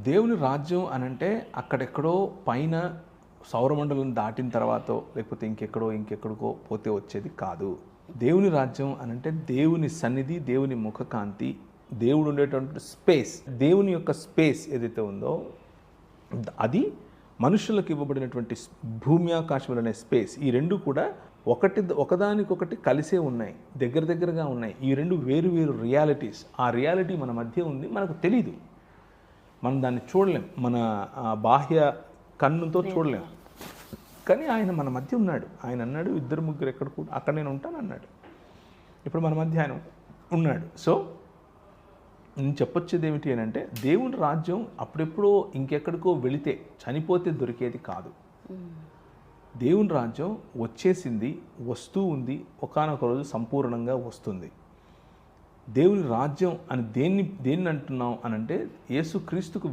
దేవుని రాజ్యం అనంటే అక్కడెక్కడో పైన సౌరమండలం దాటిన తర్వాతో లేకపోతే ఇంకెక్కడికో పోతే వచ్చేది కాదు. దేవుని రాజ్యం అనంటే దేవుని సన్నిధి, దేవుని ముఖకాంతి, దేవుడు ఉండేటువంటి స్పేస్, దేవుని యొక్క స్పేస్ ఏదైతే ఉందో అది మనుషులకు ఇవ్వబడినటువంటి భూమి ఆకాశములు అనే స్పేస్. ఈ రెండు కూడా ఒకదానికొకటి కలిసే ఉన్నాయి, దగ్గరగా ఉన్నాయి. ఈ రెండు వేరు వేరు రియాలిటీస్. ఆ రియాలిటీ మన మధ్య ఉంది, మనకు తెలీదు, మనం దాన్ని చూడలేం, మన బాహ్య కన్నుతో చూడలేం. కానీ ఆయన మన మధ్య ఉన్నాడు. ఆయన అన్నాడు, 2-3 ఎక్కడ కూడా అక్కడ నేను ఉంటాను అన్నాడు. ఇప్పుడు మన మధ్య ఆయన ఉన్నాడు. సో నేను చెప్పొచ్చేది ఏమిటి అని అంటే, దేవుని రాజ్యం అప్పుడెప్పుడో ఇంకెక్కడికో వెళితే చనిపోతే దొరికేది కాదు. దేవుని రాజ్యం వచ్చేసింది, వస్తూ ఉంది, ఒకానొక రోజు సంపూర్ణంగా వస్తుంది. దేవుని రాజ్యం అని దేన్ని అంటున్నాం అనంటే యేసుక్రీస్తుకు